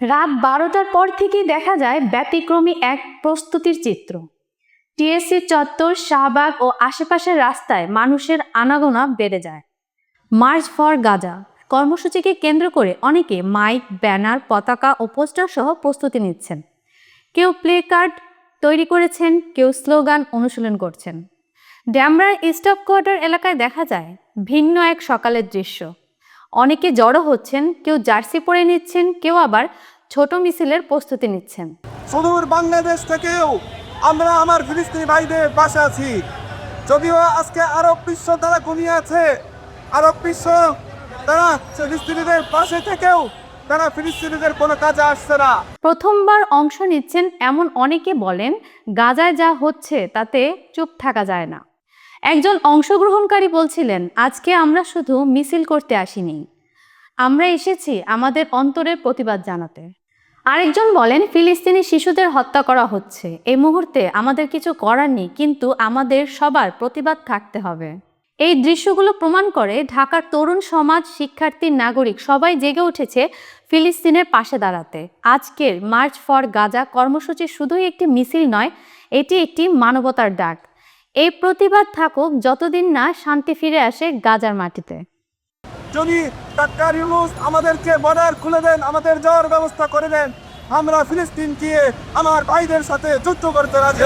রাত 12টার পর থেকেই দেখা যায় ব্যতিক্রমী এক প্রস্তুতির চিত্র। টিএসসি চত্বর, শাহবাগ ও আশেপাশের রাস্তায় মানুষের আনাগোনা বেড়ে যায়। মার্চ ফর গাজা কর্মসূচিকে কেন্দ্র করে অনেকে মাইক, ব্যানার, পতাকা ও পোস্টার সহ প্রস্তুতি নিচ্ছেন। কেউ প্লে কার্ড তৈরি করেছেন, কেউ স্লোগান অনুশীলন করছেন। ড্যামরার স্টপ কোয়ার্টার এলাকায় দেখা যায় ভিন্ন এক সকালের দৃশ্য। অনেকে জড়ো হচ্ছেন, কেউ জার্সি পরে নিচ্ছেন, কেউ আবার ছোট মিছিলের প্রস্তুতি নিচ্ছেন। সুদূর বাংলাদেশ থেকেও আমরা আমার ফিলিস্তিনি ভাইদের পাশে আছি। যদিও আজকে আরব বিশ্ব তারা ঘুমিয়ে আছে, আরব বিশ্ব তারা ফিলিস্তিনিদের পাশে থেকেও তারা ফিলিস্তিনিদের কোনো কাজে আসছে না। প্রথমবার অংশ নিচ্ছেন এমন অনেকে বলেন, গাজায় যা হচ্ছে তাতে চুপ থাকা যায় না। একজন অংশগ্রহণকারী বলছিলেন, আজকে আমরা শুধু মিছিল করতে আসিনি, আমরা এসেছি আমাদের অন্তরের প্রতিবাদ জানাতে। আরেকজন বলেন, ফিলিস্তিনি শিশুদের হত্যা করা হচ্ছে, এই মুহূর্তে আমাদের কিছু করার নেই, কিন্তু আমাদের সবার প্রতিবাদ থাকতে হবে। এই দৃশ্যগুলো প্রমাণ করে ঢাকার তরুণ সমাজ, শিক্ষার্থী, নাগরিক সবাই জেগে উঠেছে ফিলিস্তিনের পাশে দাঁড়াতে। আজকের মার্চ ফর গাজা কর্মসূচি শুধুই একটি মিছিল নয়, এটি একটি মানবতার ডাক। এই প্রতিবাদ থাকুক যতদিন না শান্তি ফিরে আসে গাজার মাটিতে। যদি ডাক্তার ইউনূস আমাদেরকে বর্ডার খুলে দেন, আমাদের যাওয়ার ব্যবস্থা করে দেন, আমরা ফিলিস্তিন গিয়ে আমার ভাইদের সাথে যুদ্ধ করতে রাজি।